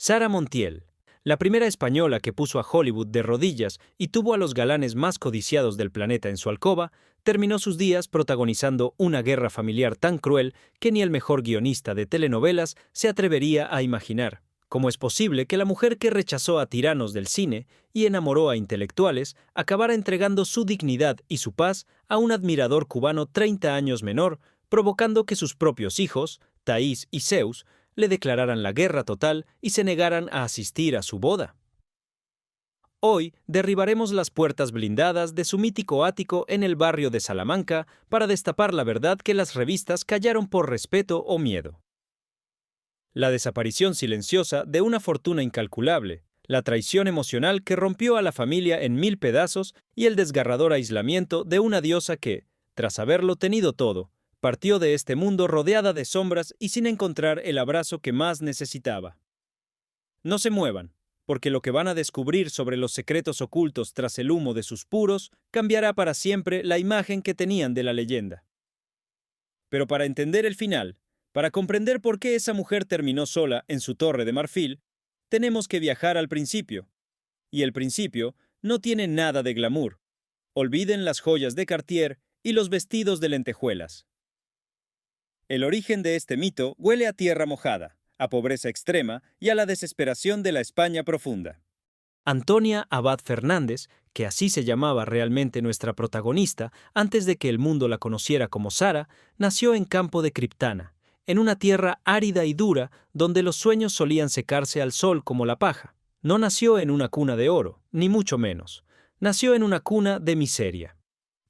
Sara Montiel, la primera española que puso a Hollywood de rodillas y tuvo a los galanes más codiciados del planeta en su alcoba, terminó sus días protagonizando una guerra familiar tan cruel que ni el mejor guionista de telenovelas se atrevería a imaginar. ¿Cómo es posible que la mujer que rechazó a tiranos del cine y enamoró a intelectuales acabara entregando su dignidad y su paz a un admirador cubano 30 años menor, provocando que sus propios hijos, Thaís y Zeus, le declararan la guerra total y se negaran a asistir a su boda? Hoy derribaremos las puertas blindadas de su mítico ático en el barrio de Salamanca para destapar la verdad que las revistas callaron por respeto o miedo. La desaparición silenciosa de una fortuna incalculable, la traición emocional que rompió a la familia en 1000 pedazos y el desgarrador aislamiento de una diosa que, tras haberlo tenido todo, partió de este mundo rodeada de sombras y sin encontrar el abrazo que más necesitaba. No se muevan, porque lo que van a descubrir sobre los secretos ocultos tras el humo de sus puros cambiará para siempre la imagen que tenían de la leyenda. Pero para entender el final, para comprender por qué esa mujer terminó sola en su torre de marfil, tenemos que viajar al principio. Y el principio no tiene nada de glamour. Olviden las joyas de Cartier y los vestidos de lentejuelas. El origen de este mito huele a tierra mojada, a pobreza extrema y a la desesperación de la España profunda. Antonia Abad Fernández, que así se llamaba realmente nuestra protagonista antes de que el mundo la conociera como Sara, nació en Campo de Criptana, en una tierra árida y dura donde los sueños solían secarse al sol como la paja. No nació en una cuna de oro, ni mucho menos. Nació en una cuna de miseria.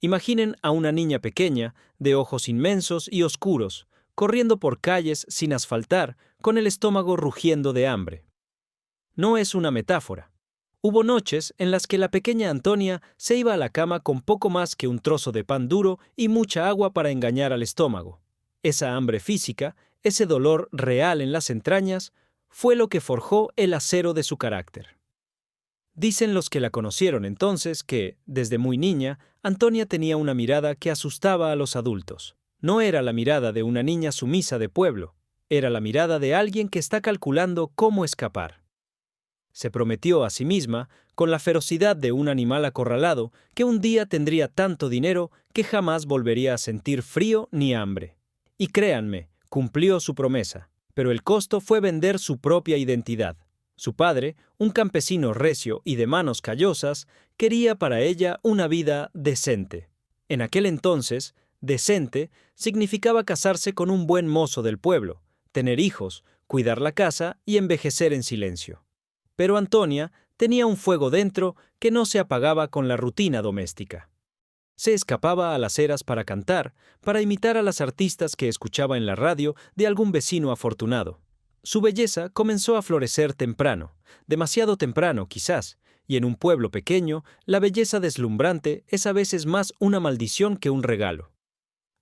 Imaginen a una niña pequeña, de ojos inmensos y oscuros, corriendo por calles sin asfaltar, con el estómago rugiendo de hambre. No es una metáfora. Hubo noches en las que la pequeña Antonia se iba a la cama con poco más que un trozo de pan duro y mucha agua para engañar al estómago. Esa hambre física, ese dolor real en las entrañas, fue lo que forjó el acero de su carácter. Dicen los que la conocieron entonces que, desde muy niña, Antonia tenía una mirada que asustaba a los adultos. No era la mirada de una niña sumisa de pueblo, era la mirada de alguien que está calculando cómo escapar. Se prometió a sí misma, con la ferocidad de un animal acorralado, que un día tendría tanto dinero que jamás volvería a sentir frío ni hambre. Y créanme, cumplió su promesa, pero el costo fue vender su propia identidad. Su padre, un campesino recio y de manos callosas, quería para ella una vida decente. En aquel entonces, decente significaba casarse con un buen mozo del pueblo, tener hijos, cuidar la casa y envejecer en silencio. Pero Antonia tenía un fuego dentro que no se apagaba con la rutina doméstica. Se escapaba a las eras para cantar, para imitar a las artistas que escuchaba en la radio de algún vecino afortunado. Su belleza comenzó a florecer temprano, demasiado temprano quizás, y en un pueblo pequeño, la belleza deslumbrante es a veces más una maldición que un regalo.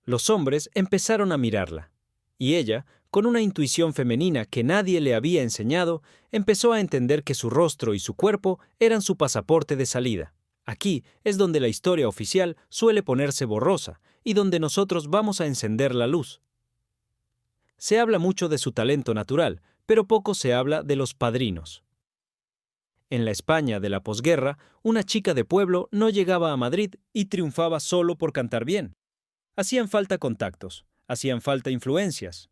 Los hombres empezaron a mirarla, y ella, con una intuición femenina que nadie le había enseñado, empezó a entender que su rostro y su cuerpo eran su pasaporte de salida. Aquí es donde la historia oficial suele ponerse borrosa y donde nosotros vamos a encender la luz. Se habla mucho de su talento natural, pero poco se habla de los padrinos. En la España de la posguerra, una chica de pueblo no llegaba a Madrid y triunfaba solo por cantar bien. Hacían falta contactos, hacían falta influencias.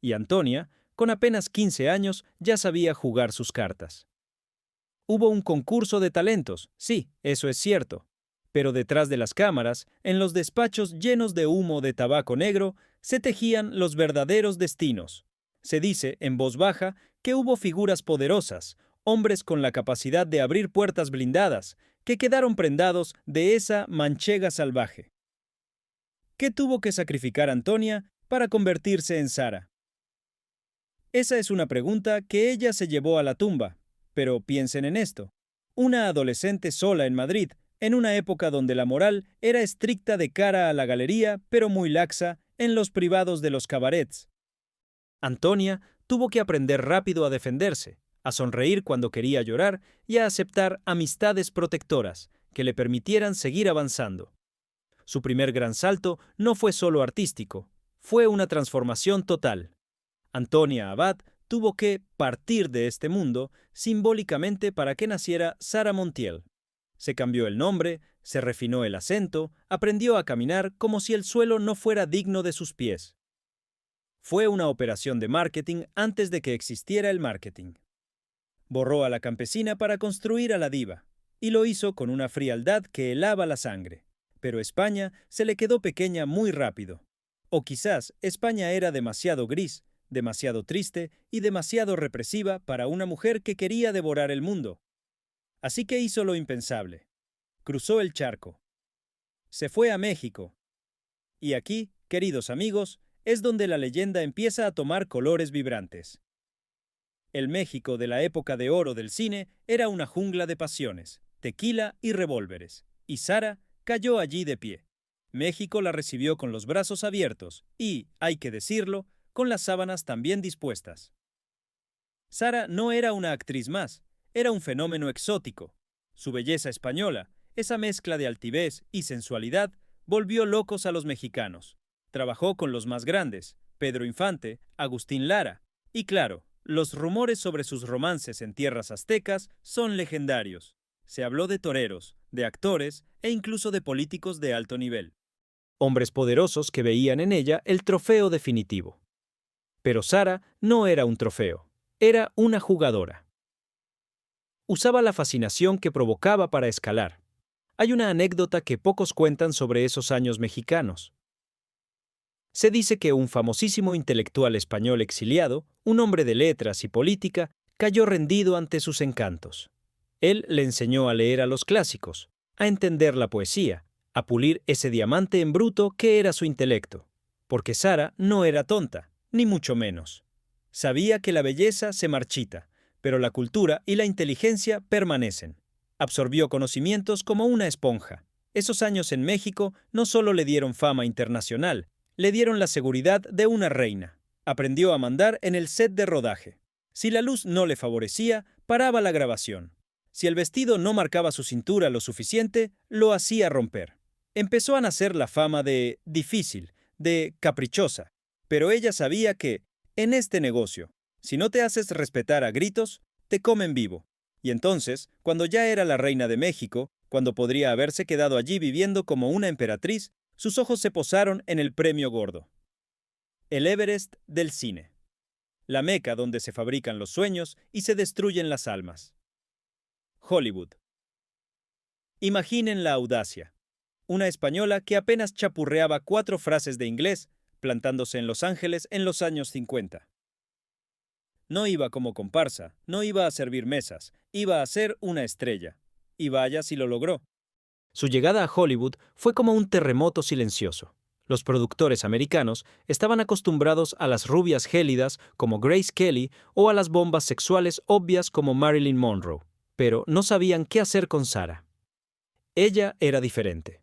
Y Antonia, con apenas 15 años, ya sabía jugar sus cartas. Hubo un concurso de talentos, sí, eso es cierto. Pero detrás de las cámaras, en los despachos llenos de humo de tabaco negro, se tejían los verdaderos destinos. Se dice, en voz baja, que hubo figuras poderosas, hombres con la capacidad de abrir puertas blindadas, que quedaron prendados de esa manchega salvaje. ¿Qué tuvo que sacrificar Antonia para convertirse en Sara? Esa es una pregunta que ella se llevó a la tumba, pero piensen en esto. Una adolescente sola en Madrid, en una época donde la moral era estricta de cara a la galería, pero muy laxa en los privados de los cabarets. Antonia tuvo que aprender rápido a defenderse, a sonreír cuando quería llorar y a aceptar amistades protectoras que le permitieran seguir avanzando. Su primer gran salto no fue solo artístico, fue una transformación total. Antonia Abad tuvo que partir de este mundo simbólicamente para que naciera Sarah Montiel. Se cambió el nombre, se refinó el acento, aprendió a caminar como si el suelo no fuera digno de sus pies. Fue una operación de marketing antes de que existiera el marketing. Borró a la campesina para construir a la diva, y lo hizo con una frialdad que helaba la sangre. Pero España se le quedó pequeña muy rápido. O quizás España era demasiado gris, demasiado triste y demasiado represiva para una mujer que quería devorar el mundo. Así que hizo lo impensable. Cruzó el charco. Se fue a México. Y aquí, queridos amigos, es donde la leyenda empieza a tomar colores vibrantes. El México de la época de oro del cine era una jungla de pasiones, tequila y revólveres, y Sarah cayó allí de pie. México la recibió con los brazos abiertos y, hay que decirlo, con las sábanas también dispuestas. Sarah no era una actriz más, era un fenómeno exótico. Su belleza española, esa mezcla de altivez y sensualidad, volvió locos a los mexicanos. Trabajó con los más grandes, Pedro Infante, Agustín Lara, y claro, los rumores sobre sus romances en tierras aztecas son legendarios. Se habló de toreros, de actores e incluso de políticos de alto nivel. Hombres poderosos que veían en ella el trofeo definitivo. Pero Sarah no era un trofeo, era una jugadora. Usaba la fascinación que provocaba para escalar. Hay una anécdota que pocos cuentan sobre esos años mexicanos. Se dice que un famosísimo intelectual español exiliado, un hombre de letras y política, cayó rendido ante sus encantos. Él le enseñó a leer a los clásicos, a entender la poesía, a pulir ese diamante en bruto que era su intelecto. Porque Sarah no era tonta, ni mucho menos. Sabía que la belleza se marchita, pero la cultura y la inteligencia permanecen. Absorbió conocimientos como una esponja. Esos años en México no solo le dieron fama internacional, le dieron la seguridad de una reina. Aprendió a mandar en el set de rodaje. Si la luz no le favorecía, paraba la grabación. Si el vestido no marcaba su cintura lo suficiente, lo hacía romper. Empezó a nacer la fama de difícil, de caprichosa. Pero ella sabía que, en este negocio, si no te haces respetar a gritos, te comen vivo. Y entonces, cuando ya era la reina de México, cuando podría haberse quedado allí viviendo como una emperatriz, sus ojos se posaron en el premio gordo. El Everest del cine. La meca donde se fabrican los sueños y se destruyen las almas. Hollywood. Imaginen la audacia. Una española que apenas chapurreaba 4 frases de inglés, plantándose en Los Ángeles en los años 50. No iba como comparsa, no iba a servir mesas, iba a ser una estrella. Y vaya si lo logró. Su llegada a Hollywood fue como un terremoto silencioso. Los productores americanos estaban acostumbrados a las rubias gélidas como Grace Kelly o a las bombas sexuales obvias como Marilyn Monroe, pero no sabían qué hacer con Sarah. Ella era diferente.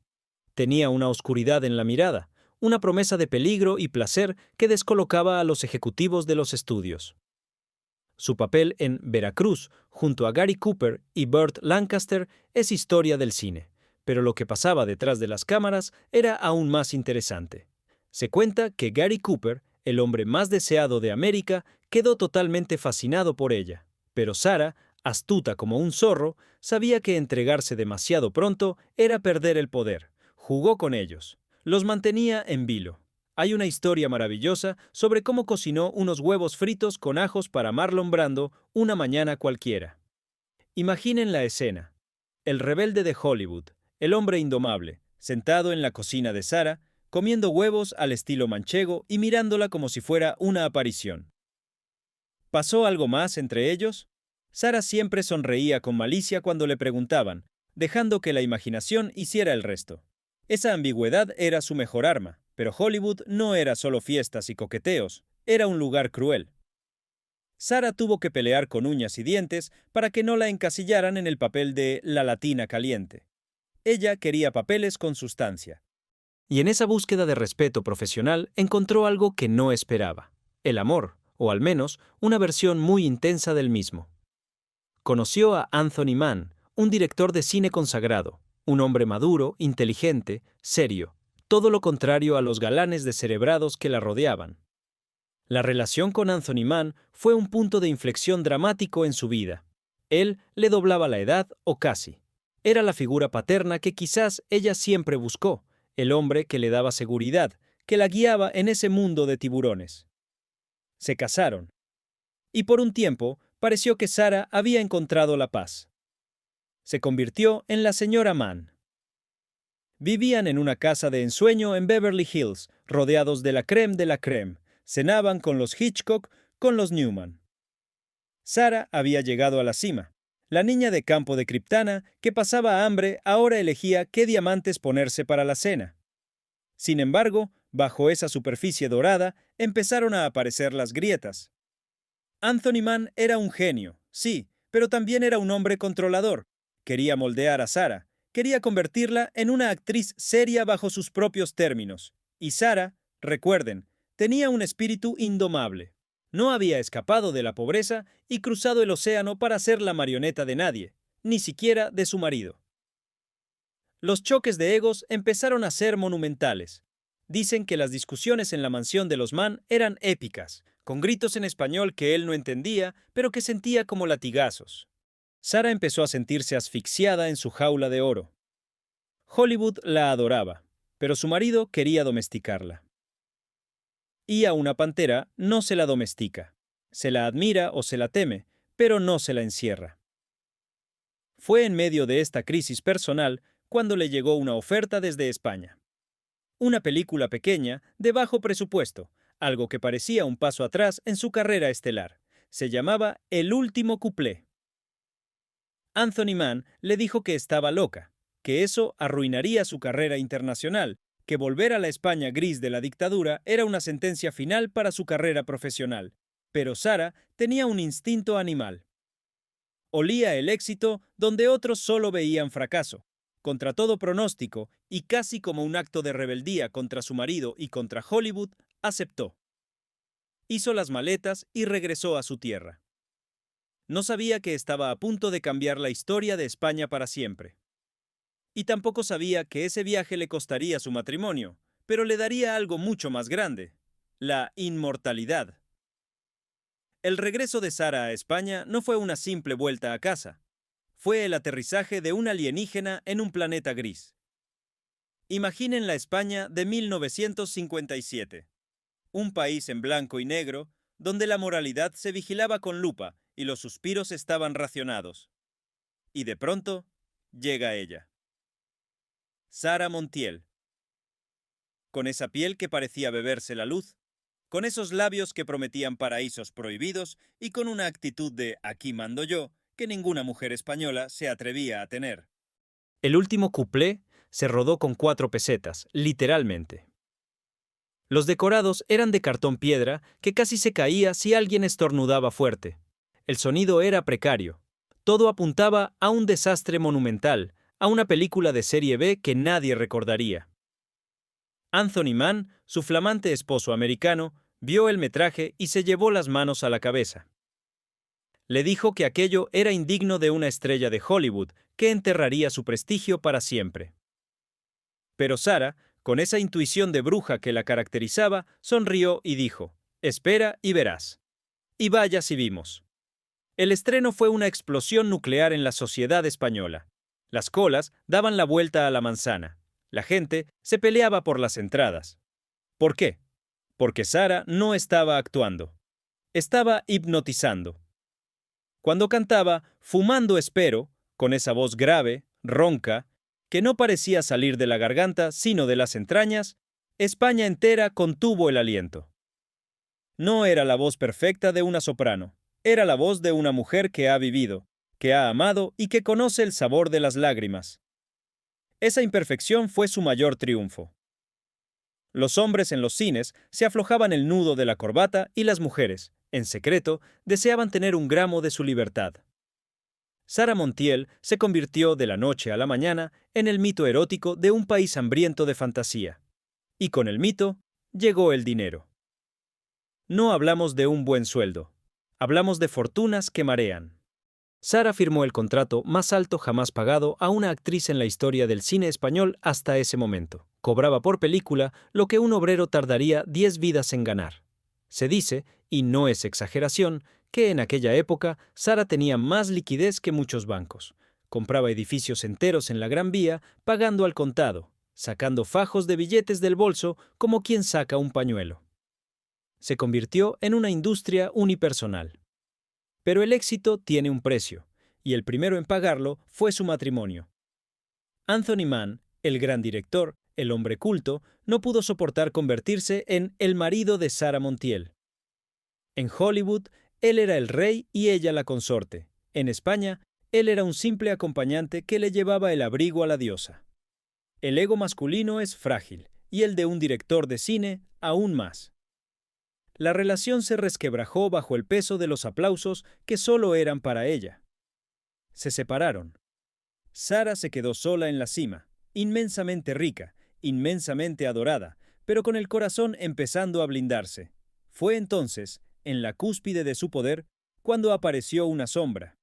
Tenía una oscuridad en la mirada, una promesa de peligro y placer que descolocaba a los ejecutivos de los estudios. Su papel en Veracruz, junto a Gary Cooper y Burt Lancaster, es historia del cine. Pero lo que pasaba detrás de las cámaras era aún más interesante. Se cuenta que Gary Cooper, el hombre más deseado de América, quedó totalmente fascinado por ella. Pero Sarah, astuta como un zorro, sabía que entregarse demasiado pronto era perder el poder. Jugó con ellos. Los mantenía en vilo. Hay una historia maravillosa sobre cómo cocinó unos huevos fritos con ajos para Marlon Brando una mañana cualquiera. Imaginen la escena. El rebelde de Hollywood, el hombre indomable, sentado en la cocina de Sarah, comiendo huevos al estilo manchego y mirándola como si fuera una aparición. ¿Pasó algo más entre ellos? Sarah siempre sonreía con malicia cuando le preguntaban, dejando que la imaginación hiciera el resto. Esa ambigüedad era su mejor arma, pero Hollywood no era solo fiestas y coqueteos, era un lugar cruel. Sarah tuvo que pelear con uñas y dientes para que no la encasillaran en el papel de la latina caliente. Ella quería papeles con sustancia. Y en esa búsqueda de respeto profesional encontró algo que no esperaba: el amor, o al menos una versión muy intensa del mismo. Conoció a Anthony Mann, un director de cine consagrado, un hombre maduro, inteligente, serio, todo lo contrario a los galanes descerebrados que la rodeaban. La relación con Anthony Mann fue un punto de inflexión dramático en su vida. Él le doblaba la edad o casi. Era la figura paterna que quizás ella siempre buscó, el hombre que le daba seguridad, que la guiaba en ese mundo de tiburones. Se casaron. Y por un tiempo pareció que Sarah había encontrado la paz. Se convirtió en la señora Mann. Vivían en una casa de ensueño en Beverly Hills, rodeados de la crème. Cenaban con los Hitchcock, con los Newman. Sarah había llegado a la cima. La niña de campo de Kryptana, que pasaba hambre, ahora elegía qué diamantes ponerse para la cena. Sin embargo, bajo esa superficie dorada, empezaron a aparecer las grietas. Anthony Mann era un genio, sí, pero también era un hombre controlador. Quería moldear a Sarah, quería convertirla en una actriz seria bajo sus propios términos. Y Sarah, recuerden, tenía un espíritu indomable. No había escapado de la pobreza y cruzado el océano para ser la marioneta de nadie, ni siquiera de su marido. Los choques de egos empezaron a ser monumentales. Dicen que las discusiones en la mansión de los Mann eran épicas, con gritos en español que él no entendía, pero que sentía como latigazos. Sarah empezó a sentirse asfixiada en su jaula de oro. Hollywood la adoraba, pero su marido quería domesticarla. Y a una pantera no se la domestica. Se la admira o se la teme, pero no se la encierra. Fue en medio de esta crisis personal cuando le llegó una oferta desde España. Una película pequeña, de bajo presupuesto, algo que parecía un paso atrás en su carrera estelar. Se llamaba El último cuplé. Anthony Mann le dijo que estaba loca, que eso arruinaría su carrera internacional, que volver a la España gris de la dictadura era una sentencia final para su carrera profesional. Pero Sarah tenía un instinto animal. Olía el éxito donde otros solo veían fracaso. Contra todo pronóstico, y casi como un acto de rebeldía contra su marido y contra Hollywood, aceptó. Hizo las maletas y regresó a su tierra. No sabía que estaba a punto de cambiar la historia de España para siempre. Y tampoco sabía que ese viaje le costaría su matrimonio, pero le daría algo mucho más grande: la inmortalidad. El regreso de Sarah a España no fue una simple vuelta a casa. Fue el aterrizaje de un alienígena en un planeta gris. Imaginen la España de 1957. Un país en blanco y negro, donde la moralidad se vigilaba con lupa y los suspiros estaban racionados. Y de pronto, llega ella. Sarah Montiel. Con esa piel que parecía beberse la luz, con esos labios que prometían paraísos prohibidos y con una actitud de «aquí mando yo» que ninguna mujer española se atrevía a tener. El último cuplé se rodó con 4 pesetas, literalmente. Los decorados eran de cartón piedra que casi se caía si alguien estornudaba fuerte. El sonido era precario. Todo apuntaba a un desastre monumental, a una película de serie B que nadie recordaría. Anthony Mann, su flamante esposo americano, vio el metraje y se llevó las manos a la cabeza. Le dijo que aquello era indigno de una estrella de Hollywood, que enterraría su prestigio para siempre. Pero Sarah, con esa intuición de bruja que la caracterizaba, sonrió y dijo: «Espera y verás». Y vaya si vimos. El estreno fue una explosión nuclear en la sociedad española. Las colas daban la vuelta a la manzana. La gente se peleaba por las entradas. ¿Por qué? Porque Sarah no estaba actuando. Estaba hipnotizando. Cuando cantaba «Fumando espero», con esa voz grave, ronca, que no parecía salir de la garganta sino de las entrañas, España entera contuvo el aliento. No era la voz perfecta de una soprano, era la voz de una mujer que ha vivido, que ha amado y que conoce el sabor de las lágrimas. Esa imperfección fue su mayor triunfo. Los hombres en los cines se aflojaban el nudo de la corbata y las mujeres, en secreto, deseaban tener un gramo de su libertad. Sarah Montiel se convirtió de la noche a la mañana en el mito erótico de un país hambriento de fantasía. Y con el mito llegó el dinero. No hablamos de un buen sueldo. Hablamos de fortunas que marean. Sarah firmó el contrato más alto jamás pagado a una actriz en la historia del cine español hasta ese momento. Cobraba por película lo que un obrero tardaría 10 vidas en ganar. Se dice, y no es exageración, que en aquella época Sara tenía más liquidez que muchos bancos. Compraba edificios enteros en la Gran Vía, pagando al contado, sacando fajos de billetes del bolso como quien saca un pañuelo. Se convirtió en una industria unipersonal. Pero el éxito tiene un precio, y el primero en pagarlo fue su matrimonio. Anthony Mann, el gran director, el hombre culto, no pudo soportar convertirse en el marido de Sara Montiel. En Hollywood, él era el rey y ella la consorte. En España, él era un simple acompañante que le llevaba el abrigo a la diosa. El ego masculino es frágil, y el de un director de cine aún más. La relación se resquebrajó bajo el peso de los aplausos que solo eran para ella. Se separaron. Sara se quedó sola en la cima, inmensamente rica, inmensamente adorada, pero con el corazón empezando a blindarse. Fue entonces, en la cúspide de su poder, cuando apareció una sombra.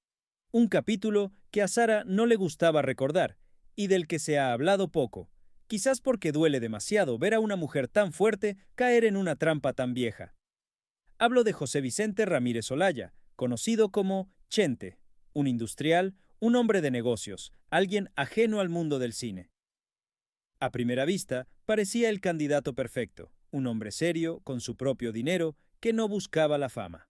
Un capítulo que a Sara no le gustaba recordar, y del que se ha hablado poco, quizás porque duele demasiado ver a una mujer tan fuerte caer en una trampa tan vieja. Hablo de José Vicente Ramírez Olaya, conocido como Chente, un industrial, un hombre de negocios, alguien ajeno al mundo del cine. A primera vista, parecía el candidato perfecto, un hombre serio, con su propio dinero, que no buscaba la fama.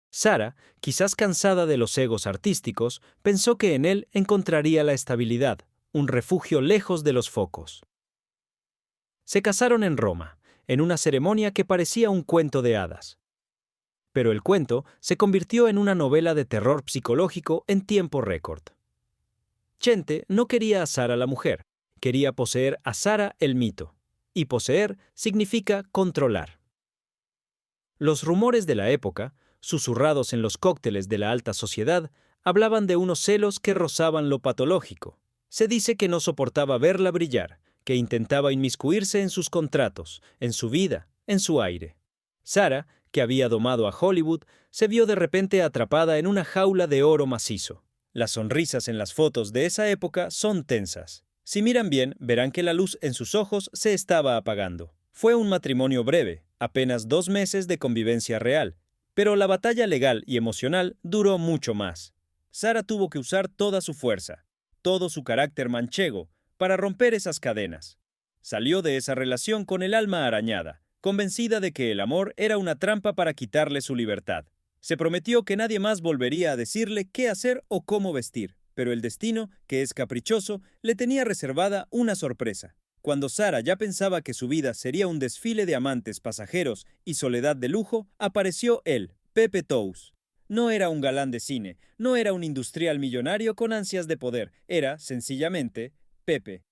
Sara, quizás cansada de los egos artísticos, pensó que en él encontraría la estabilidad, un refugio lejos de los focos. Se casaron en Roma, en una ceremonia que parecía un cuento de hadas. Pero el cuento se convirtió en una novela de terror psicológico en tiempo récord. Chente no quería a Sara la mujer, quería poseer a Sara el mito, y poseer significa controlar. Los rumores de la época, susurrados en los cócteles de la alta sociedad, hablaban de unos celos que rozaban lo patológico. Se dice que no soportaba verla brillar, que intentaba inmiscuirse en sus contratos, en su vida, en su aire. Sara, que había domado a Hollywood, se vio de repente atrapada en una jaula de oro macizo. Las sonrisas en las fotos de esa época son tensas. Si miran bien, verán que la luz en sus ojos se estaba apagando. Fue un matrimonio breve, apenas 2 meses de convivencia real, pero la batalla legal y emocional duró mucho más. Sara tuvo que usar toda su fuerza, todo su carácter manchego, para romper esas cadenas. Salió de esa relación con el alma arañada, convencida de que el amor era una trampa para quitarle su libertad. Se prometió que nadie más volvería a decirle qué hacer o cómo vestir, pero el destino, que es caprichoso, le tenía reservada una sorpresa. Cuando Sara ya pensaba que su vida sería un desfile de amantes pasajeros y soledad de lujo, apareció él, Pepe Tous. No era un galán de cine, no era un industrial millonario con ansias de poder, era, sencillamente, Pepe.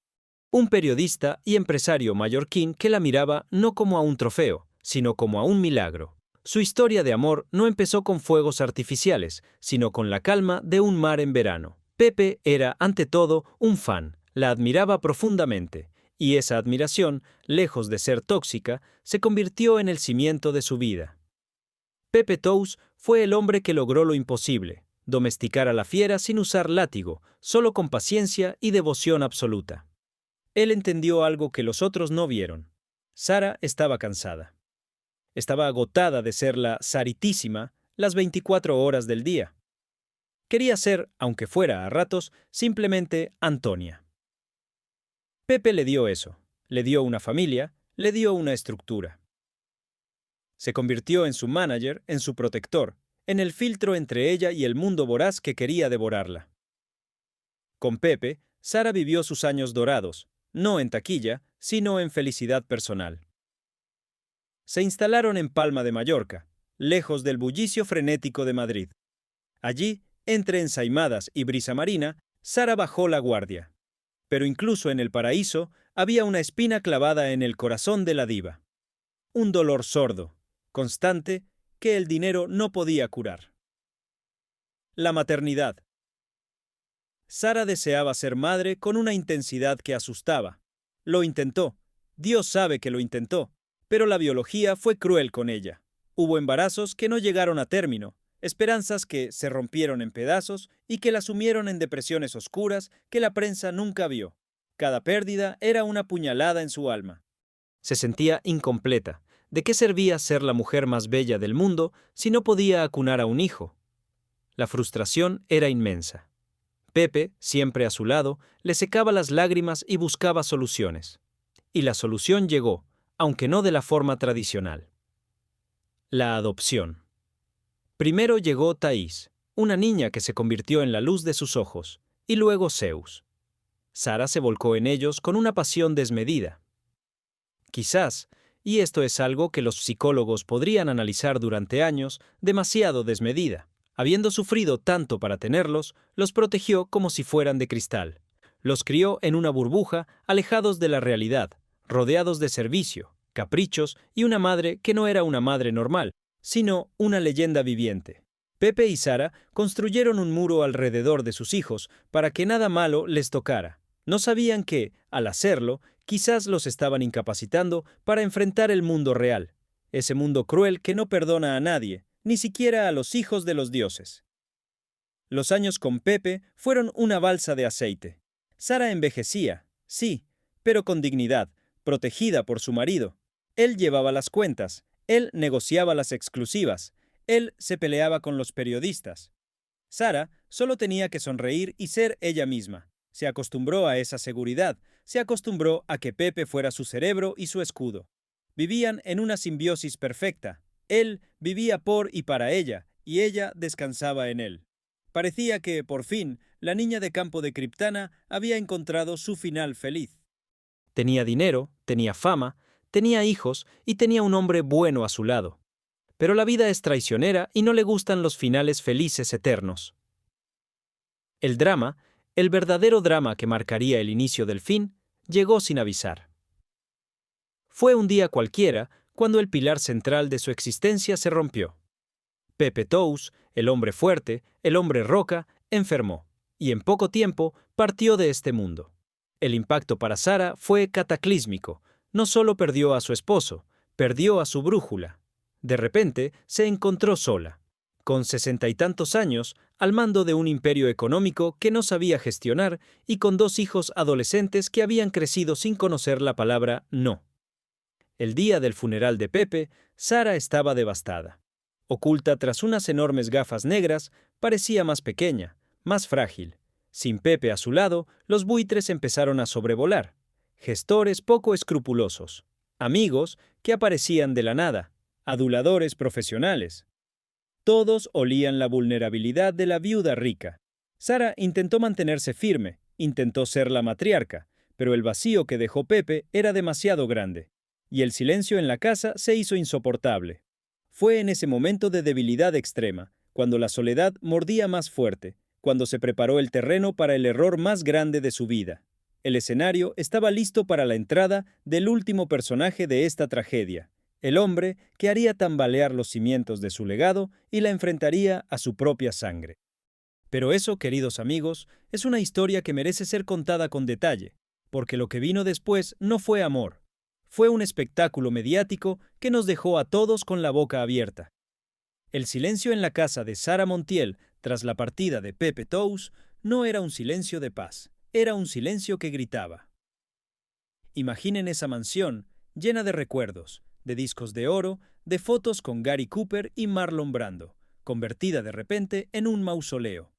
Un periodista y empresario mallorquín que la miraba no como a un trofeo, sino como a un milagro. Su historia de amor no empezó con fuegos artificiales, sino con la calma de un mar en verano. Pepe era, ante todo, un fan, la admiraba profundamente, y esa admiración, lejos de ser tóxica, se convirtió en el cimiento de su vida. Pepe Tous fue el hombre que logró lo imposible, domesticar a la fiera sin usar látigo, solo con paciencia y devoción absoluta. Él entendió algo que los otros no vieron. Sara estaba cansada. Estaba agotada de ser la Saritísima las 24 horas del día. Quería ser, aunque fuera a ratos, simplemente Antonia. Pepe le dio eso, le dio una familia, le dio una estructura. Se convirtió en su manager, en su protector, en el filtro entre ella y el mundo voraz que quería devorarla. Con Pepe, Sara vivió sus años dorados, no en taquilla, sino en felicidad personal. Se instalaron en Palma de Mallorca, lejos del bullicio frenético de Madrid. Allí, entre ensaimadas y brisa marina, Sara bajó la guardia. Pero incluso en el paraíso había una espina clavada en el corazón de la diva. Un dolor sordo, constante, que el dinero no podía curar. La maternidad. Sara deseaba ser madre con una intensidad que asustaba. Lo intentó, Dios sabe que lo intentó, pero la biología fue cruel con ella. Hubo embarazos que no llegaron a término, esperanzas que se rompieron en pedazos y que la sumieron en depresiones oscuras que la prensa nunca vio. Cada pérdida era una puñalada en su alma. Se sentía incompleta, ¿De qué servía ser la mujer más bella del mundo si no podía acunar a un hijo? La frustración era inmensa. Pepe, siempre a su lado, le secaba las lágrimas y buscaba soluciones. Y la solución llegó, aunque no de la forma tradicional. La adopción. Primero llegó Thaís, una niña que se convirtió en la luz de sus ojos, y luego Zeus. Sara se volcó en ellos con una pasión desmedida. Quizás, y esto es algo que los psicólogos podrían analizar durante años, demasiado desmedida. Habiendo sufrido tanto para tenerlos, los protegió como si fueran de cristal. Los crió en una burbuja, alejados de la realidad, rodeados de servicio, caprichos y una madre que no era una madre normal, sino una leyenda viviente. Pepe y Sara construyeron un muro alrededor de sus hijos para que nada malo les tocara. No sabían que, al hacerlo, quizás los estaban incapacitando para enfrentar el mundo real, ese mundo cruel que no perdona a nadie, ni siquiera a los hijos de los dioses. Los años con Pepe fueron una balsa de aceite. Sara envejecía, sí, pero con dignidad, protegida por su marido. Él llevaba las cuentas, él negociaba las exclusivas, él se peleaba con los periodistas. Sara solo tenía que sonreír y ser ella misma. Se acostumbró a esa seguridad, se acostumbró a que Pepe fuera su cerebro y su escudo. Vivían en una simbiosis perfecta. Él vivía por y para ella, y ella descansaba en él. Parecía que, por fin, la niña de campo de Kryptana había encontrado su final feliz. Tenía dinero, tenía fama, tenía hijos y tenía un hombre bueno a su lado. Pero la vida es traicionera y no le gustan los finales felices eternos. El drama, el verdadero drama que marcaría el inicio del fin, llegó sin avisar. Fue un día cualquiera cuando el pilar central de su existencia se rompió. Pepe Tous, el hombre fuerte, el hombre roca, enfermó, y en poco tiempo partió de este mundo. El impacto para Sara fue cataclísmico. No solo perdió a su esposo, perdió a su brújula. De repente se encontró sola, con 60 y tantos años, al mando de un imperio económico que no sabía gestionar y con 2 hijos adolescentes que habían crecido sin conocer la palabra no. El día del funeral de Pepe, Sara estaba devastada. Oculta tras unas enormes gafas negras, parecía más pequeña, más frágil. Sin Pepe a su lado, los buitres empezaron a sobrevolar. Gestores poco escrupulosos. Amigos que aparecían de la nada. Aduladores profesionales. Todos olían la vulnerabilidad de la viuda rica. Sara intentó mantenerse firme, intentó ser la matriarca, pero el vacío que dejó Pepe era demasiado grande. Y el silencio en la casa se hizo insoportable. Fue en ese momento de debilidad extrema, cuando la soledad mordía más fuerte, cuando se preparó el terreno para el error más grande de su vida. El escenario estaba listo para la entrada del último personaje de esta tragedia, el hombre que haría tambalear los cimientos de su legado y la enfrentaría a su propia sangre. Pero eso, queridos amigos, es una historia que merece ser contada con detalle, porque lo que vino después no fue amor. Fue un espectáculo mediático que nos dejó a todos con la boca abierta. El silencio en la casa de Sara Montiel tras la partida de Pepe Tous no era un silencio de paz, era un silencio que gritaba. Imaginen esa mansión llena de recuerdos, de discos de oro, de fotos con Gary Cooper y Marlon Brando, convertida de repente en un mausoleo.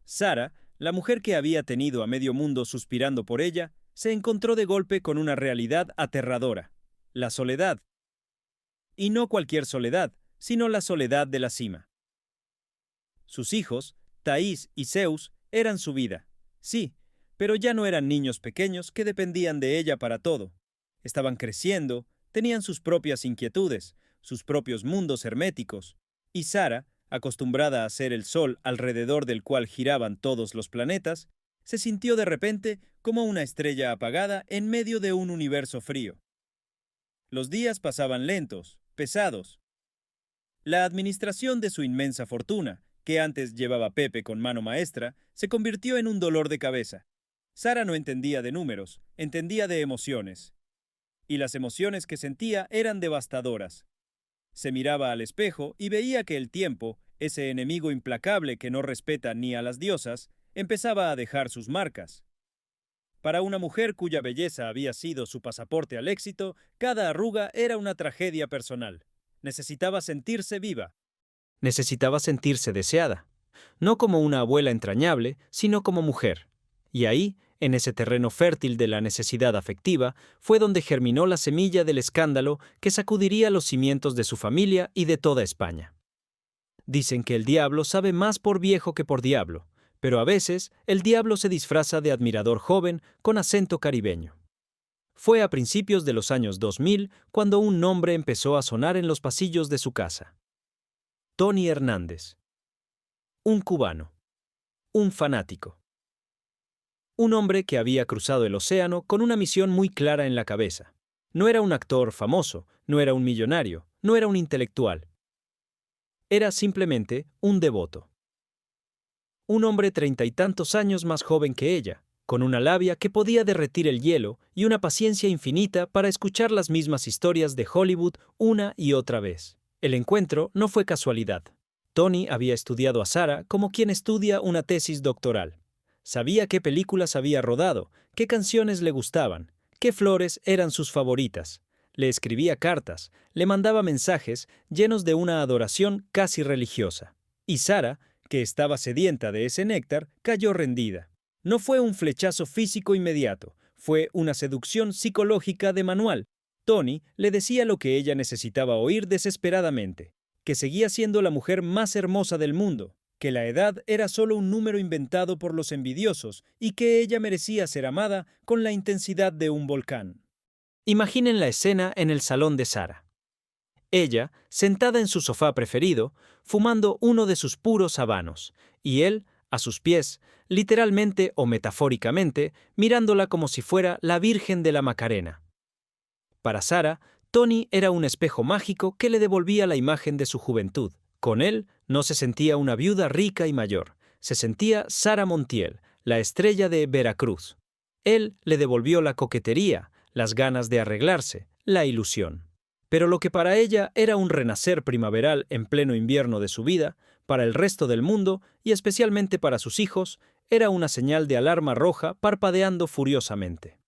Sara, la mujer que había tenido a medio mundo suspirando por ella, se encontró de golpe con una realidad aterradora, la soledad. Y no cualquier soledad, sino la soledad de la cima. Sus hijos, Thaís y Zeus, eran su vida, sí, pero ya no eran niños pequeños que dependían de ella para todo. Estaban creciendo, tenían sus propias inquietudes, sus propios mundos herméticos, y Sara, acostumbrada a ser el sol alrededor del cual giraban todos los planetas, se sintió de repente como una estrella apagada en medio de un universo frío. Los días pasaban lentos, pesados. La administración de su inmensa fortuna, que antes llevaba Pepe con mano maestra, se convirtió en un dolor de cabeza. Sara no entendía de números, entendía de emociones. Y las emociones que sentía eran devastadoras. Se miraba al espejo y veía que el tiempo, ese enemigo implacable que no respeta ni a las diosas, empezaba a dejar sus marcas. Para una mujer cuya belleza había sido su pasaporte al éxito, cada arruga era una tragedia personal. Necesitaba sentirse viva. Necesitaba sentirse deseada. No como una abuela entrañable, sino como mujer. Y ahí, en ese terreno fértil de la necesidad afectiva, fue donde germinó la semilla del escándalo que sacudiría los cimientos de su familia y de toda España. Dicen que el diablo sabe más por viejo que por diablo, pero a veces el diablo se disfraza de admirador joven con acento caribeño. Fue a principios de los años 2000 cuando un nombre empezó a sonar en los pasillos de su casa. Tony Hernández. Un cubano. Un fanático. Un hombre que había cruzado el océano con una misión muy clara en la cabeza. No era un actor famoso, no era un millonario, no era un intelectual. Era simplemente un devoto. Un hombre 30 y tantos años más joven que ella, con una labia que podía derretir el hielo y una paciencia infinita para escuchar las mismas historias de Hollywood una y otra vez. El encuentro no fue casualidad. Tony había estudiado a Sarah como quien estudia una tesis doctoral. Sabía qué películas había rodado, qué canciones le gustaban, qué flores eran sus favoritas. Le escribía cartas, le mandaba mensajes llenos de una adoración casi religiosa. Y Sarah, que estaba sedienta de ese néctar, cayó rendida. No fue un flechazo físico inmediato, fue una seducción psicológica de manual. Tony le decía lo que ella necesitaba oír desesperadamente, que seguía siendo la mujer más hermosa del mundo, que la edad era solo un número inventado por los envidiosos y que ella merecía ser amada con la intensidad de un volcán. Imaginen la escena en el salón de Sarah. Ella, sentada en su sofá preferido, fumando uno de sus puros habanos, y él, a sus pies, literalmente o metafóricamente, mirándola como si fuera la Virgen de la Macarena. Para Sarah, Tony era un espejo mágico que le devolvía la imagen de su juventud. Con él no se sentía una viuda rica y mayor, se sentía Sarah Montiel, la estrella de Veracruz. Él le devolvió la coquetería, las ganas de arreglarse, la ilusión. Pero lo que para ella era un renacer primaveral en pleno invierno de su vida, para el resto del mundo, y especialmente para sus hijos, era una señal de alarma roja parpadeando furiosamente.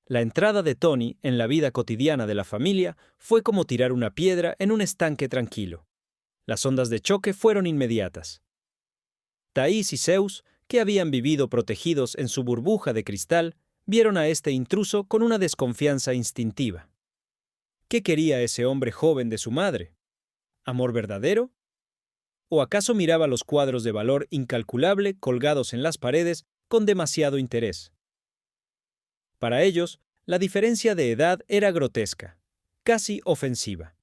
La entrada de Tony en la vida cotidiana de la familia fue como tirar una piedra en un estanque tranquilo. Las ondas de choque fueron inmediatas. Thais y Zeus, que habían vivido protegidos en su burbuja de cristal, vieron a este intruso con una desconfianza instintiva. ¿Qué quería ese hombre joven de su madre? ¿Amor verdadero? ¿O acaso miraba los cuadros de valor incalculable colgados en las paredes con demasiado interés? Para ellos, la diferencia de edad era grotesca, casi ofensiva.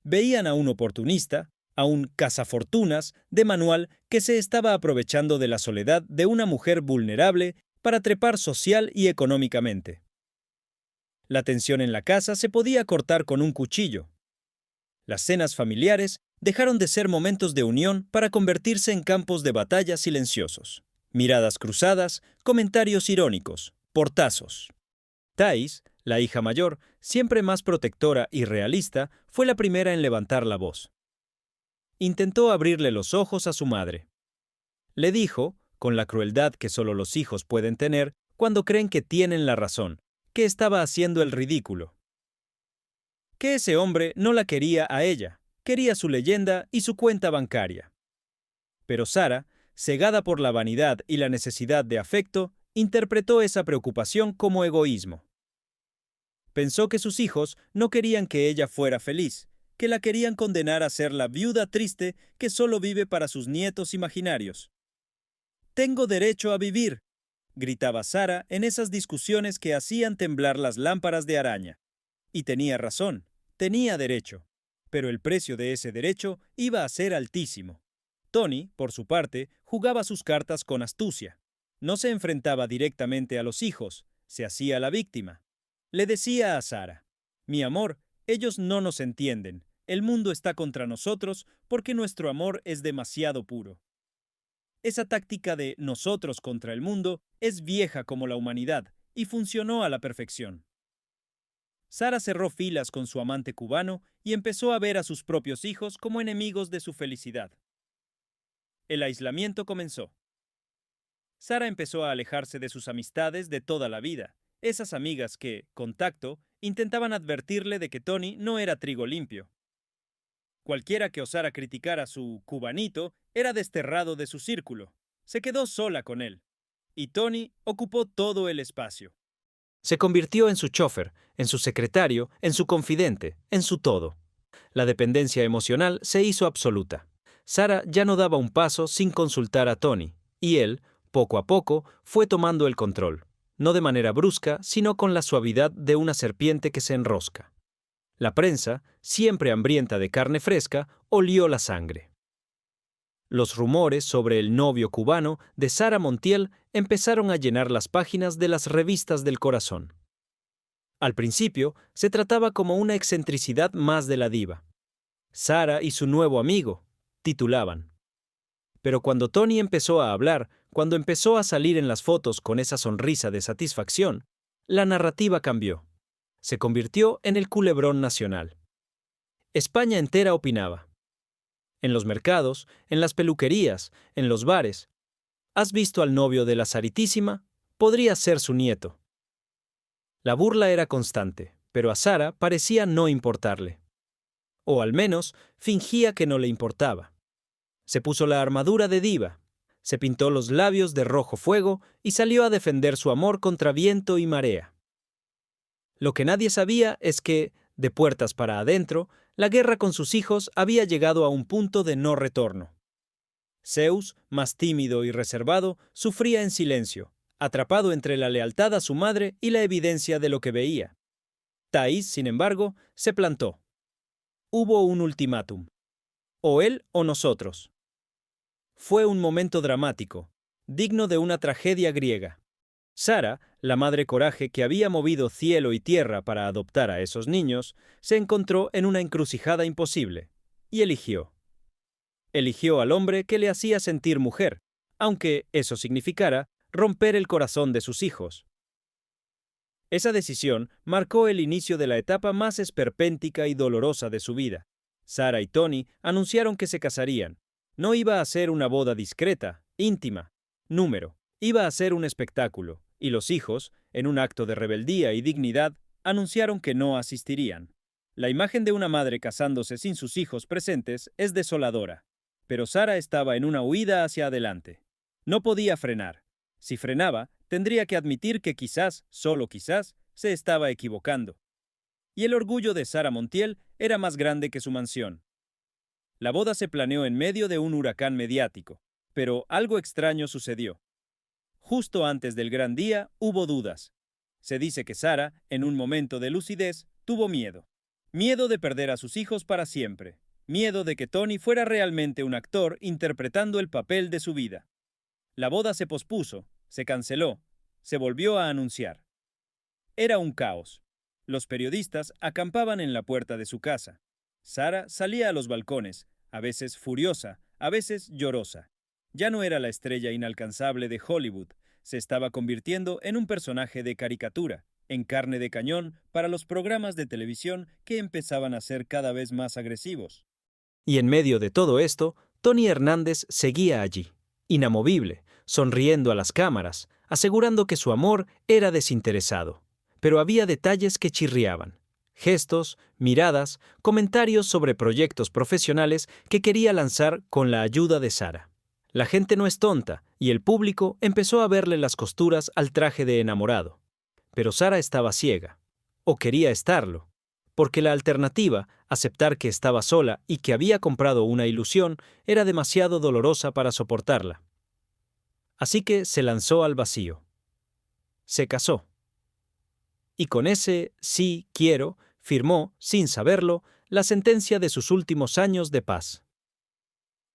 Veían a un oportunista, a un cazafortunas de manual que se estaba aprovechando de la soledad de una mujer vulnerable para trepar social y económicamente. La tensión en la casa se podía cortar con un cuchillo. Las cenas familiares dejaron de ser momentos de unión para convertirse en campos de batalla silenciosos. Miradas cruzadas, comentarios irónicos, portazos. Thais, la hija mayor, siempre más protectora y realista, fue la primera en levantar la voz. Intentó abrirle los ojos a su madre. Le dijo, con la crueldad que solo los hijos pueden tener cuando creen que tienen la razón, que estaba haciendo el ridículo. Que ese hombre no la quería a ella, quería su leyenda y su cuenta bancaria. Pero Sarah, cegada por la vanidad y la necesidad de afecto, interpretó esa preocupación como egoísmo. Pensó que sus hijos no querían que ella fuera feliz, que la querían condenar a ser la viuda triste que solo vive para sus nietos imaginarios. «Tengo derecho a vivir», gritaba Sarah en esas discusiones que hacían temblar las lámparas de araña. Y tenía razón, tenía derecho. Pero el precio de ese derecho iba a ser altísimo. Tony, por su parte, jugaba sus cartas con astucia. No se enfrentaba directamente a los hijos, se hacía la víctima. Le decía a Sarah, «Mi amor, ellos no nos entienden. El mundo está contra nosotros porque nuestro amor es demasiado puro». Esa táctica de nosotros contra el mundo es vieja como la humanidad y funcionó a la perfección. Sarah cerró filas con su amante cubano y empezó a ver a sus propios hijos como enemigos de su felicidad. El aislamiento comenzó. Sara empezó a alejarse de sus amistades de toda la vida, esas amigas que, con tacto, intentaban advertirle de que Tony no era trigo limpio. Cualquiera que osara criticar a su cubanito era desterrado de su círculo. Se quedó sola con él. Y Tony ocupó todo el espacio. Se convirtió en su chofer, en su secretario, en su confidente, en su todo. La dependencia emocional se hizo absoluta. Sara ya no daba un paso sin consultar a Tony, y él, poco a poco, fue tomando el control, no de manera brusca, sino con la suavidad de una serpiente que se enrosca. La prensa, siempre hambrienta de carne fresca, olió la sangre. Los rumores sobre el novio cubano de Sara Montiel empezaron a llenar las páginas de las revistas del corazón. Al principio, se trataba como una excentricidad más de la diva. Sara y su nuevo amigo, titulaban. Pero cuando Tony empezó a hablar, cuando empezó a salir en las fotos con esa sonrisa de satisfacción, la narrativa cambió. Se convirtió en el culebrón nacional. España entera opinaba. En los mercados, en las peluquerías, en los bares. ¿Has visto al novio de la Saritísima? Podría ser su nieto. La burla era constante, pero a Sara parecía no importarle. O al menos, fingía que no le importaba. Se puso la armadura de diva, se pintó los labios de rojo fuego y salió a defender su amor contra viento y marea. Lo que nadie sabía es que, de puertas para adentro, la guerra con sus hijos había llegado a un punto de no retorno. Zeus, más tímido y reservado, sufría en silencio, atrapado entre la lealtad a su madre y la evidencia de lo que veía. Thais, sin embargo, se plantó. Hubo un ultimátum. O él o nosotros. Fue un momento dramático, digno de una tragedia griega. Sara, la madre coraje que había movido cielo y tierra para adoptar a esos niños, se encontró en una encrucijada imposible, y eligió. Eligió al hombre que le hacía sentir mujer, aunque eso significara romper el corazón de sus hijos. Esa decisión marcó el inicio de la etapa más esperpéntica y dolorosa de su vida. Sara y Tony anunciaron que se casarían. No iba a ser una boda discreta, íntima, número. Iba a ser un espectáculo, y los hijos, en un acto de rebeldía y dignidad, anunciaron que no asistirían. La imagen de una madre casándose sin sus hijos presentes es desoladora, pero Sara estaba en una huida hacia adelante. No podía frenar. Si frenaba, tendría que admitir que quizás, solo quizás, se estaba equivocando. Y el orgullo de Sara Montiel era más grande que su mansión. La boda se planeó en medio de un huracán mediático, pero algo extraño sucedió. Justo antes del gran día hubo dudas. Se dice que Sara, en un momento de lucidez, tuvo miedo. Miedo de perder a sus hijos para siempre. Miedo de que Tony fuera realmente un actor interpretando el papel de su vida. La boda se pospuso, se canceló, se volvió a anunciar. Era un caos. Los periodistas acampaban en la puerta de su casa. Sara salía a los balcones, a veces furiosa, a veces llorosa. Ya no era la estrella inalcanzable de Hollywood, se estaba convirtiendo en un personaje de caricatura, en carne de cañón para los programas de televisión que empezaban a ser cada vez más agresivos. Y en medio de todo esto, Tony Hernández seguía allí, inamovible, sonriendo a las cámaras, asegurando que su amor era desinteresado. Pero había detalles que chirriaban. Gestos, miradas, comentarios sobre proyectos profesionales que quería lanzar con la ayuda de Sara. La gente no es tonta, y el público empezó a verle las costuras al traje de enamorado. Pero Sara estaba ciega, o quería estarlo, porque la alternativa, aceptar que estaba sola y que había comprado una ilusión, era demasiado dolorosa para soportarla. Así que se lanzó al vacío. Se casó. Y con ese sí quiero, firmó, sin saberlo, la sentencia de sus últimos años de paz.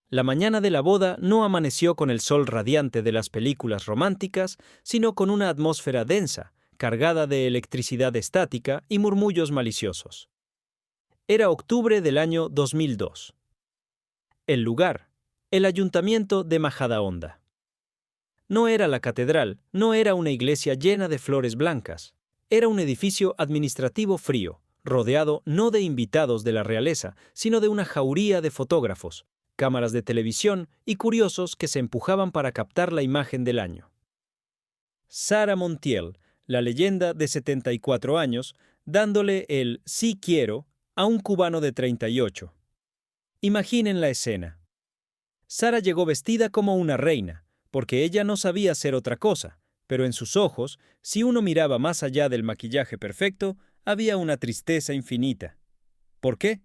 La mañana de la boda no amaneció con el sol radiante de las películas románticas, sino con una atmósfera densa, cargada de electricidad estática y murmullos maliciosos. Era octubre del año 2002. El lugar, el ayuntamiento de Majadahonda. No era la catedral, no era una iglesia llena de flores blancas. Era un edificio administrativo frío, rodeado no de invitados de la realeza, sino de una jauría de fotógrafos, cámaras de televisión y curiosos que se empujaban para captar la imagen del año. Sara Montiel, la leyenda de 74 años, dándole el sí quiero a un cubano de 38. Imaginen la escena. Sara llegó vestida como una reina, porque ella no sabía hacer otra cosa, pero en sus ojos, si uno miraba más allá del maquillaje perfecto, había una tristeza infinita. ¿Por qué?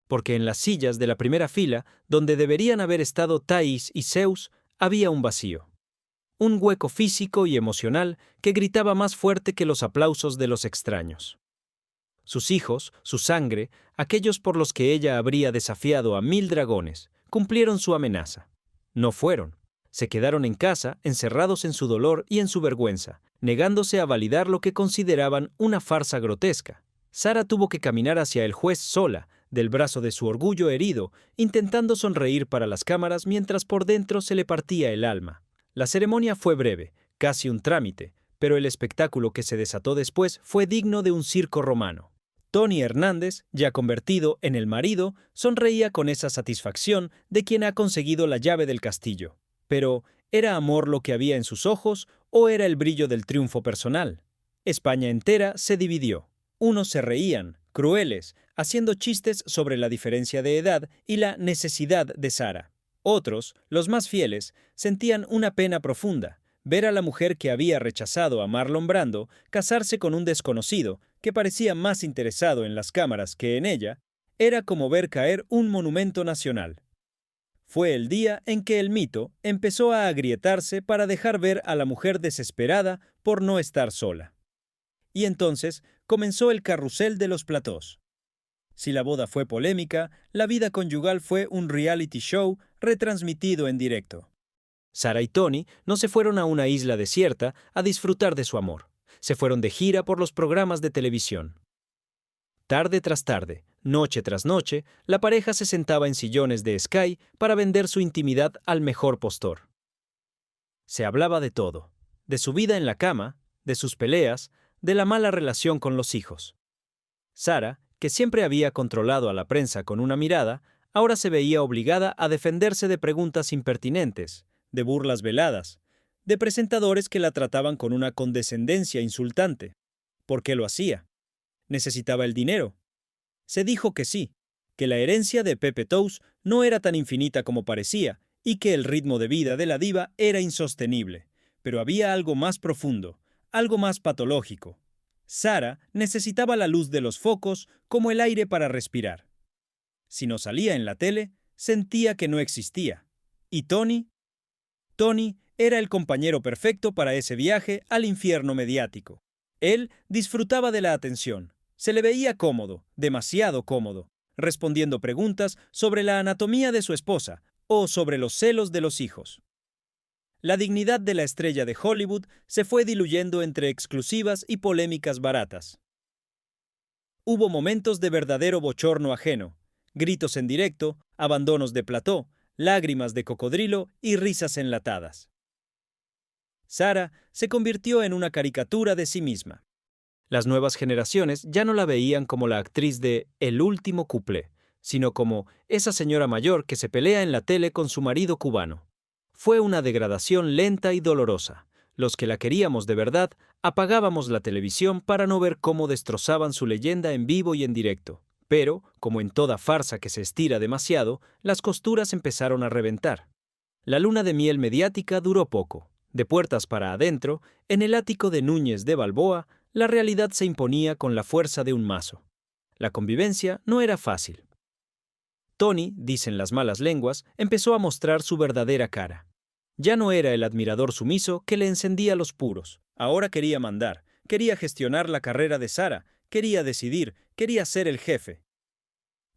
Porque en las sillas de la primera fila, donde deberían haber estado Thais y Zeus, había un vacío. Un hueco físico y emocional que gritaba más fuerte que los aplausos de los extraños. Sus hijos, su sangre, aquellos por los que ella habría desafiado a 1000 dragones, cumplieron su amenaza. No fueron. Se quedaron en casa, encerrados en su dolor y en su vergüenza, negándose a validar lo que consideraban una farsa grotesca. Sara tuvo que caminar hacia el juez sola, del brazo de su orgullo herido, intentando sonreír para las cámaras mientras por dentro se le partía el alma. La ceremonia fue breve, casi un trámite, pero el espectáculo que se desató después fue digno de un circo romano. Tony Hernández, ya convertido en el marido, sonreía con esa satisfacción de quien ha conseguido la llave del castillo. Pero, ¿era amor lo que había en sus ojos o era el brillo del triunfo personal? España entera se dividió. Unos se reían, crueles, haciendo chistes sobre la diferencia de edad y la necesidad de Sara. Otros, los más fieles, sentían una pena profunda, ver a la mujer que había rechazado a Marlon Brando casarse con un desconocido que parecía más interesado en las cámaras que en ella, era como ver caer un monumento nacional. Fue el día en que el mito empezó a agrietarse para dejar ver a la mujer desesperada por no estar sola. Y entonces comenzó el carrusel de los platós. Si la boda fue polémica, la vida conyugal fue un reality show retransmitido en directo. Sara y Tony no se fueron a una isla desierta a disfrutar de su amor. Se fueron de gira por los programas de televisión. Tarde tras tarde, noche tras noche, la pareja se sentaba en sillones de Sky para vender su intimidad al mejor postor. Se hablaba de todo, de su vida en la cama, de sus peleas, de la mala relación con los hijos. Sara, que siempre había controlado a la prensa con una mirada, ahora se veía obligada a defenderse de preguntas impertinentes, de burlas veladas, de presentadores que la trataban con una condescendencia insultante. ¿Por qué lo hacía? ¿Necesitaba el dinero? Se dijo que sí, que la herencia de Pepe Tous no era tan infinita como parecía y que el ritmo de vida de la diva era insostenible. Pero había algo más profundo, algo más patológico. Sara necesitaba la luz de los focos como el aire para respirar. Si no salía en la tele, sentía que no existía. ¿Y Tony? Tony era el compañero perfecto para ese viaje al infierno mediático. Él disfrutaba de la atención. Se le veía cómodo, demasiado cómodo, respondiendo preguntas sobre la anatomía de su esposa o sobre los celos de los hijos. La dignidad de la estrella de Hollywood se fue diluyendo entre exclusivas y polémicas baratas. Hubo momentos de verdadero bochorno ajeno, gritos en directo, abandonos de plató, lágrimas de cocodrilo y risas enlatadas. Sara se convirtió en una caricatura de sí misma. Las nuevas generaciones ya no la veían como la actriz de El último cuplé, sino como esa señora mayor que se pelea en la tele con su marido cubano. Fue una degradación lenta y dolorosa. Los que la queríamos de verdad apagábamos la televisión para no ver cómo destrozaban su leyenda en vivo y en directo. Pero, como en toda farsa que se estira demasiado, las costuras empezaron a reventar. La luna de miel mediática duró poco. De puertas para adentro, en el ático de Núñez de Balboa, la realidad se imponía con la fuerza de un mazo. La convivencia no era fácil. Tony, dicen las malas lenguas, empezó a mostrar su verdadera cara. Ya no era el admirador sumiso que le encendía los puros. Ahora quería mandar, quería gestionar la carrera de Sara, quería decidir, quería ser el jefe.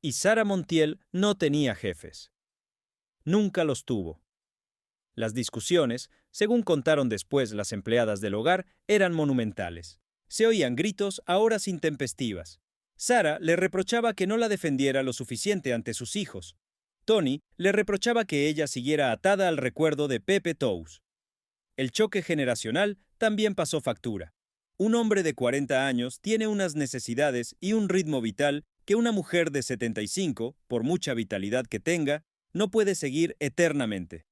Y Sara Montiel no tenía jefes. Nunca los tuvo. Las discusiones, según contaron después las empleadas del hogar, eran monumentales. Se oían gritos a horas intempestivas. Sara le reprochaba que no la defendiera lo suficiente ante sus hijos. Tony le reprochaba que ella siguiera atada al recuerdo de Pepe Tous. El choque generacional también pasó factura. Un hombre de 40 años tiene unas necesidades y un ritmo vital que una mujer de 75, por mucha vitalidad que tenga, no puede seguir eternamente.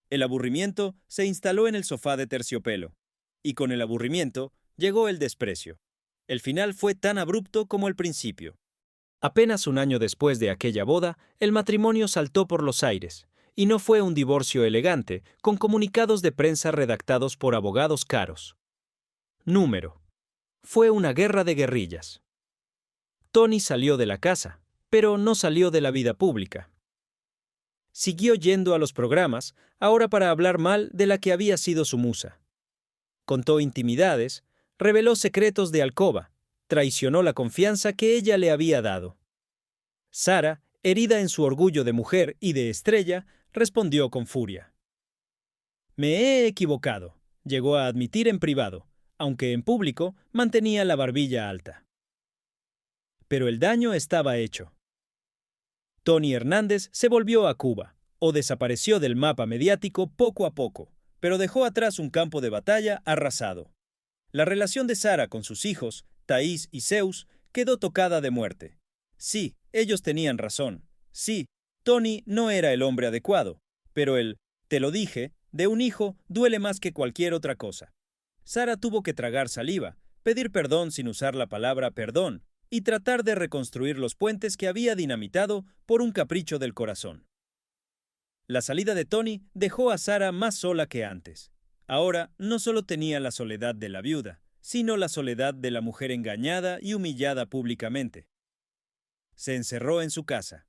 El aburrimiento se instaló en el sofá de terciopelo. Y con el aburrimiento llegó el desprecio. El final fue tan abrupto como el principio. Apenas un año después de aquella boda, el matrimonio saltó por los aires, y no fue un divorcio elegante, con comunicados de prensa redactados por abogados caros. Número. Fue una guerra de guerrillas. Tony salió de la casa, pero no salió de la vida pública. Siguió yendo a los programas, ahora para hablar mal de la que había sido su musa. Contó intimidades, reveló secretos de alcoba, traicionó la confianza que ella le había dado. Sara, herida en su orgullo de mujer y de estrella, respondió con furia. Me he equivocado, llegó a admitir en privado, aunque en público mantenía la barbilla alta. Pero el daño estaba hecho. Tony Hernández se volvió a Cuba, o desapareció del mapa mediático poco a poco, pero dejó atrás un campo de batalla arrasado. La relación de Sara con sus hijos, Thaís y Zeus, quedó tocada de muerte. Sí, ellos tenían razón. Sí, Tony no era el hombre adecuado, pero el «te lo dije» de un hijo duele más que cualquier otra cosa. Sara tuvo que tragar saliva, pedir perdón sin usar la palabra perdón, y tratar de reconstruir los puentes que había dinamitado por un capricho del corazón. La salida de Tony dejó a Sara más sola que antes. Ahora no solo tenía la soledad de la viuda, sino la soledad de la mujer engañada y humillada públicamente. Se encerró en su casa.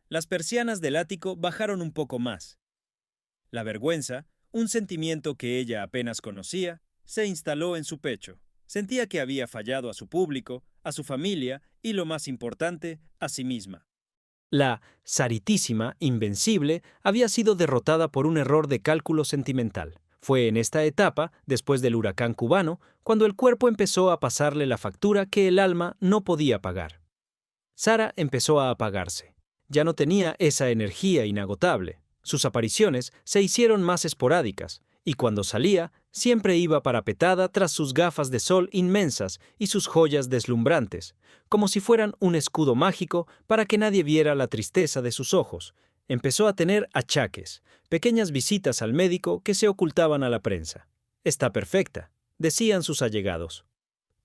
Las persianas del ático bajaron un poco más. La vergüenza, un sentimiento que ella apenas conocía, se instaló en su pecho. Sentía que había fallado a su público, a su familia y, lo más importante, a sí misma. La Saritísima, invencible, había sido derrotada por un error de cálculo sentimental. Fue en esta etapa, después del huracán cubano, cuando el cuerpo empezó a pasarle la factura que el alma no podía pagar. Sara empezó a apagarse. Ya no tenía esa energía inagotable. Sus apariciones se hicieron más esporádicas, y cuando salía, siempre iba parapetada tras sus gafas de sol inmensas y sus joyas deslumbrantes, como si fueran un escudo mágico para que nadie viera la tristeza de sus ojos. Empezó a tener achaques, pequeñas visitas al médico que se ocultaban a la prensa. Está perfecta, decían sus allegados.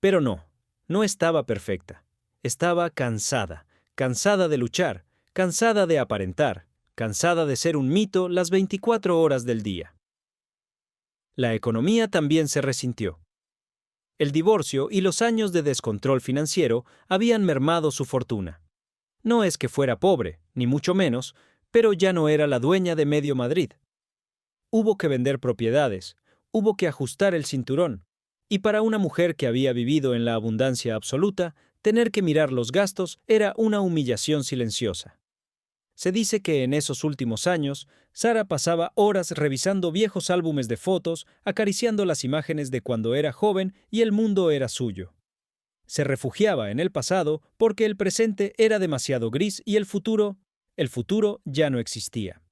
Pero no estaba perfecta. Estaba cansada, cansada de luchar, cansada de aparentar, cansada de ser un mito las 24 horas del día. La economía también se resintió. El divorcio y los años de descontrol financiero habían mermado su fortuna. No es que fuera pobre, ni mucho menos, pero ya no era la dueña de medio Madrid. Hubo que vender propiedades, hubo que ajustar el cinturón, y para una mujer que había vivido en la abundancia absoluta, tener que mirar los gastos era una humillación silenciosa. Se dice que en esos últimos años, Sara pasaba horas revisando viejos álbumes de fotos, acariciando las imágenes de cuando era joven y el mundo era suyo. Se refugiaba en el pasado porque el presente era demasiado gris y el futuro ya no existía.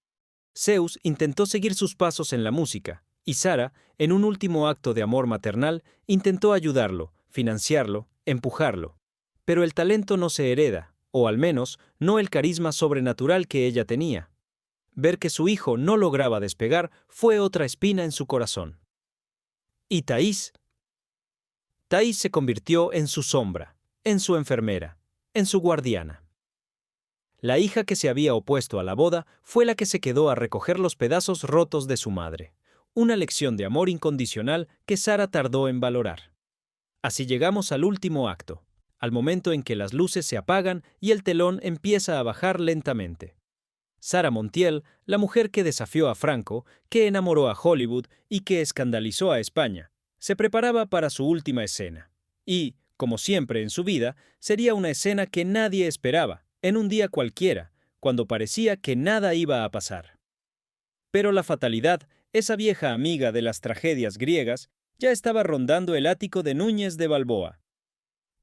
Zeus intentó seguir sus pasos en la música, y Sara, en un último acto de amor maternal, intentó ayudarlo, financiarlo, empujarlo. Pero el talento no se hereda, o al menos no el carisma sobrenatural que ella tenía. Ver que su hijo no lograba despegar fue otra espina en su corazón. ¿Y Thaís? Thaís se convirtió en su sombra, en su enfermera, en su guardiana. La hija que se había opuesto a la boda fue la que se quedó a recoger los pedazos rotos de su madre, una lección de amor incondicional que Sara tardó en valorar. Así llegamos al último acto, al momento en que las luces se apagan y el telón empieza a bajar lentamente. Sara Montiel, la mujer que desafió a Franco, que enamoró a Hollywood y que escandalizó a España, se preparaba para su última escena. Y, como siempre en su vida, sería una escena que nadie esperaba, en un día cualquiera, cuando parecía que nada iba a pasar. Pero la fatalidad, esa vieja amiga de las tragedias griegas, ya estaba rondando el ático de Núñez de Balboa.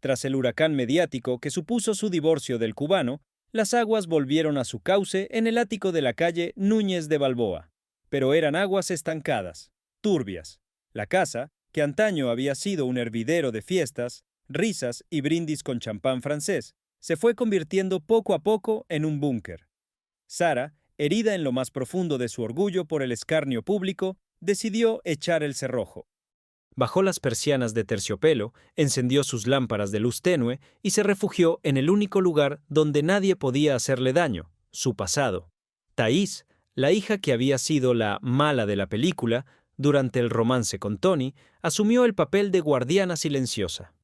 Tras el huracán mediático que supuso su divorcio del cubano, las aguas volvieron a su cauce en el ático de la calle Núñez de Balboa. Pero eran aguas estancadas, turbias. La casa, que antaño había sido un hervidero de fiestas, risas y brindis con champán francés, se fue convirtiendo poco a poco en un búnker. Sara, herida en lo más profundo de su orgullo por el escarnio público, decidió echar el cerrojo. Bajó las persianas de terciopelo, encendió sus lámparas de luz tenue y se refugió en el único lugar donde nadie podía hacerle daño, su pasado. Thais, la hija que había sido la mala de la película, durante el romance con Tony, asumió el papel de guardiana silenciosa.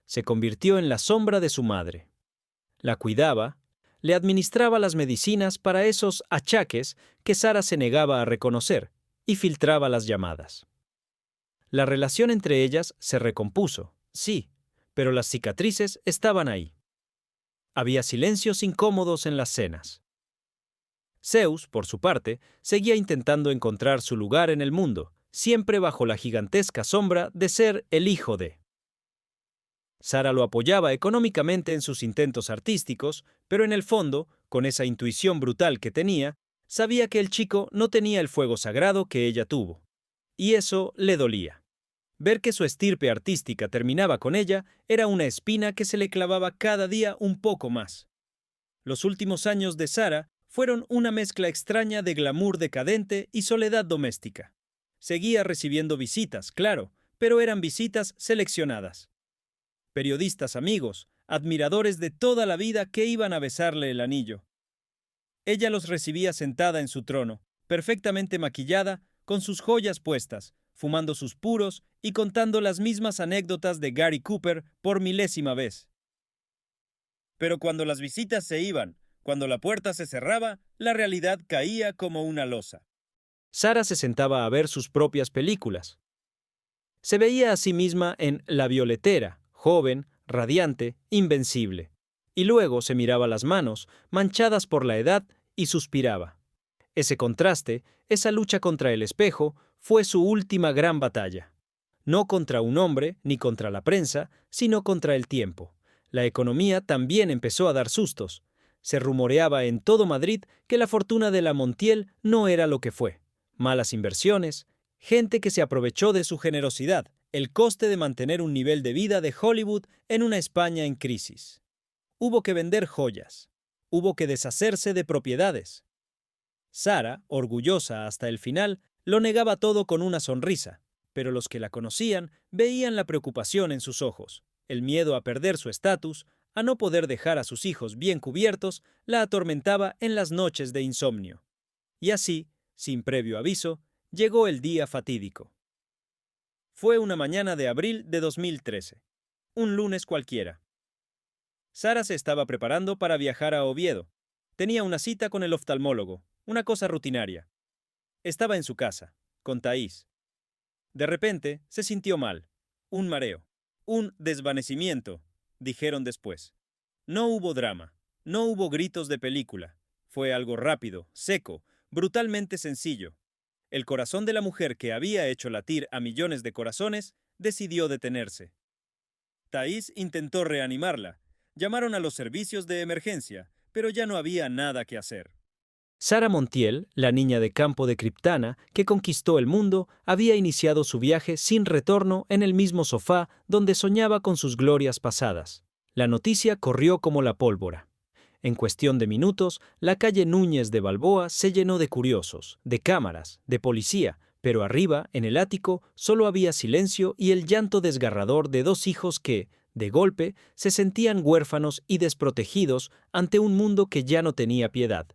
Se convirtió en la sombra de su madre. La cuidaba, le administraba las medicinas para esos achaques que Sara se negaba a reconocer y filtraba las llamadas. La relación entre ellas se recompuso, sí, pero las cicatrices estaban ahí. Había silencios incómodos en las cenas. Zeus, por su parte, seguía intentando encontrar su lugar en el mundo, siempre bajo la gigantesca sombra de ser el hijo de. Sara lo apoyaba económicamente en sus intentos artísticos, pero en el fondo, con esa intuición brutal que tenía, sabía que el chico no tenía el fuego sagrado que ella tuvo. Y eso le dolía. Ver que su estirpe artística terminaba con ella era una espina que se le clavaba cada día un poco más. Los últimos años de Sara fueron una mezcla extraña de glamour decadente y soledad doméstica. Seguía recibiendo visitas, claro, pero eran visitas seleccionadas. Periodistas amigos, admiradores de toda la vida que iban a besarle el anillo. Ella los recibía sentada en su trono, perfectamente maquillada, con sus joyas puestas, fumando sus puros y contando las mismas anécdotas de Gary Cooper por milésima vez. Pero cuando las visitas se iban, cuando la puerta se cerraba, la realidad caía como una losa. Sara se sentaba a ver sus propias películas. Se veía a sí misma en La Violetera, joven, radiante, invencible. Y luego se miraba las manos, manchadas por la edad, y suspiraba. Ese contraste, esa lucha contra el espejo, fue su última gran batalla. No contra un hombre, ni contra la prensa, sino contra el tiempo. La economía también empezó a dar sustos. Se rumoreaba en todo Madrid que la fortuna de la Montiel no era lo que fue. Malas inversiones, gente que se aprovechó de su generosidad, el coste de mantener un nivel de vida de Hollywood en una España en crisis. Hubo que vender joyas. Hubo que deshacerse de propiedades. Sara, orgullosa hasta el final, lo negaba todo con una sonrisa, pero los que la conocían veían la preocupación en sus ojos, el miedo a perder su estatus, a no poder dejar a sus hijos bien cubiertos, la atormentaba en las noches de insomnio. Y así, sin previo aviso, llegó el día fatídico. Fue una mañana de abril de 2013, un lunes cualquiera. Sara se estaba preparando para viajar a Oviedo. Tenía una cita con el oftalmólogo, una cosa rutinaria. Estaba en su casa, con Thais. De repente, se sintió mal. Un mareo. Un desvanecimiento, dijeron después. No hubo drama. No hubo gritos de película. Fue algo rápido, seco, brutalmente sencillo. El corazón de la mujer que había hecho latir a millones de corazones decidió detenerse. Thais intentó reanimarla. Llamaron a los servicios de emergencia, pero ya no había nada que hacer. Sara Montiel, la niña de campo de Criptana que conquistó el mundo, había iniciado su viaje sin retorno en el mismo sofá donde soñaba con sus glorias pasadas. La noticia corrió como la pólvora. En cuestión de minutos, la calle Núñez de Balboa se llenó de curiosos, de cámaras, de policía, pero arriba, en el ático, solo había silencio y el llanto desgarrador de dos hijos que, de golpe, se sentían huérfanos y desprotegidos ante un mundo que ya no tenía piedad.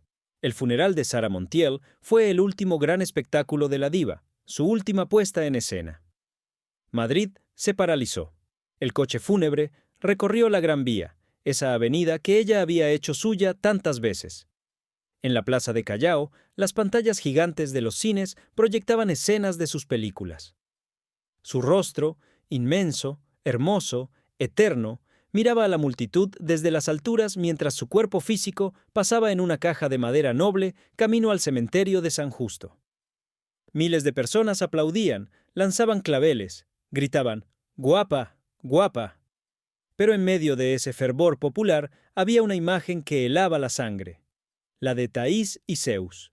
El funeral de Sara Montiel fue el último gran espectáculo de la diva, su última puesta en escena. Madrid se paralizó. El coche fúnebre recorrió la Gran Vía, esa avenida que ella había hecho suya tantas veces. En la plaza de Callao, las pantallas gigantes de los cines proyectaban escenas de sus películas. Su rostro, inmenso, hermoso, eterno, miraba a la multitud desde las alturas mientras su cuerpo físico pasaba en una caja de madera noble camino al cementerio de San Justo. Miles de personas aplaudían, lanzaban claveles, gritaban «¡Guapa! ¡Guapa!». Pero en medio de ese fervor popular había una imagen que helaba la sangre, la de Thais y Zeus.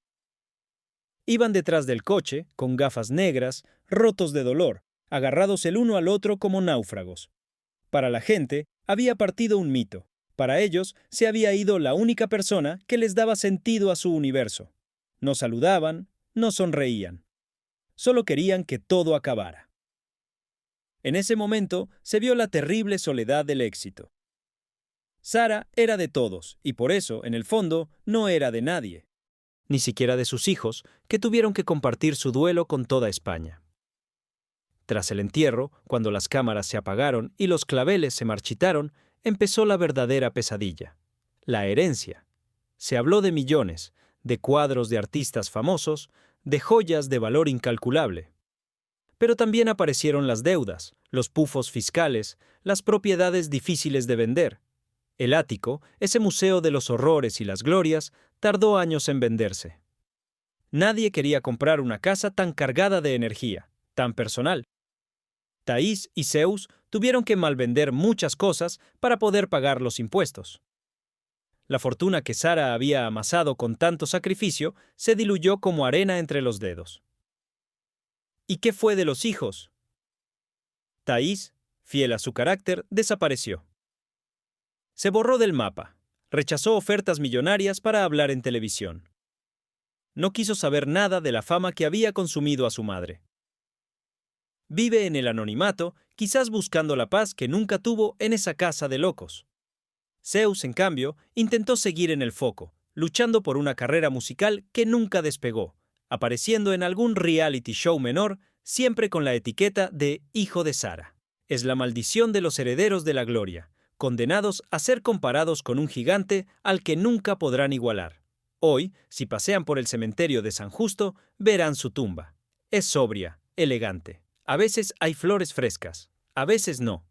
Iban detrás del coche, con gafas negras, rotos de dolor, agarrados el uno al otro como náufragos. Para la gente, había partido un mito. Para ellos, se había ido la única persona que les daba sentido a su universo. No saludaban, no sonreían. Solo querían que todo acabara. En ese momento se vio la terrible soledad del éxito. Sara era de todos, y por eso, en el fondo, no era de nadie. Ni siquiera de sus hijos, que tuvieron que compartir su duelo con toda España. Tras el entierro, cuando las cámaras se apagaron y los claveles se marchitaron, empezó la verdadera pesadilla. La herencia. Se habló de millones, de cuadros de artistas famosos, de joyas de valor incalculable. Pero también aparecieron las deudas, los pufos fiscales, las propiedades difíciles de vender. El ático, ese museo de los horrores y las glorias, tardó años en venderse. Nadie quería comprar una casa tan cargada de energía, tan personal. Thais y Zeus tuvieron que malvender muchas cosas para poder pagar los impuestos. La fortuna que Sara había amasado con tanto sacrificio se diluyó como arena entre los dedos. ¿Y qué fue de los hijos? Thais, fiel a su carácter, desapareció. Se borró del mapa, rechazó ofertas millonarias para hablar en televisión. No quiso saber nada de la fama que había consumido a su madre. Vive en el anonimato, quizás buscando la paz que nunca tuvo en esa casa de locos. Zeus, en cambio, intentó seguir en el foco, luchando por una carrera musical que nunca despegó, apareciendo en algún reality show menor, siempre con la etiqueta de hijo de Sara. Es la maldición de los herederos de la gloria, condenados a ser comparados con un gigante al que nunca podrán igualar. Hoy, si pasean por el cementerio de San Justo, verán su tumba. Es sobria, elegante. A veces hay flores frescas, a veces no.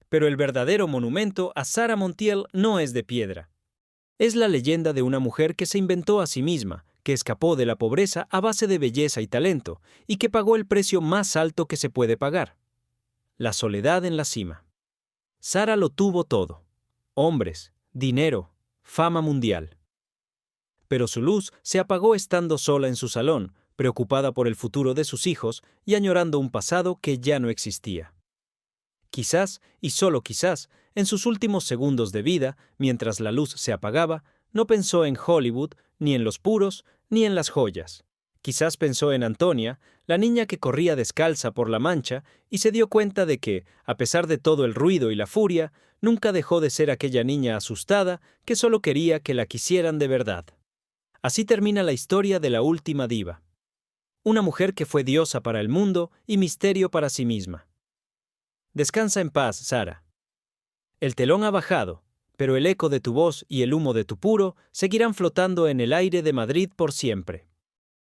Pero el verdadero monumento a Sara Montiel no es de piedra. Es la leyenda de una mujer que se inventó a sí misma, que escapó de la pobreza a base de belleza y talento, y que pagó el precio más alto que se puede pagar: la soledad en la cima. Sara lo tuvo todo: hombres, dinero, fama mundial. Pero su luz se apagó estando sola en su salón, preocupada por el futuro de sus hijos y añorando un pasado que ya no existía. Quizás, y solo quizás, en sus últimos segundos de vida, mientras la luz se apagaba, no pensó en Hollywood, ni en los puros, ni en las joyas. Quizás pensó en Antonia, la niña que corría descalza por la Mancha, y se dio cuenta de que, a pesar de todo el ruido y la furia, nunca dejó de ser aquella niña asustada que solo quería que la quisieran de verdad. Así termina la historia de la última diva. Una mujer que fue diosa para el mundo y misterio para sí misma. Descansa en paz, Sara. El telón ha bajado, pero el eco de tu voz y el humo de tu puro seguirán flotando en el aire de Madrid por siempre.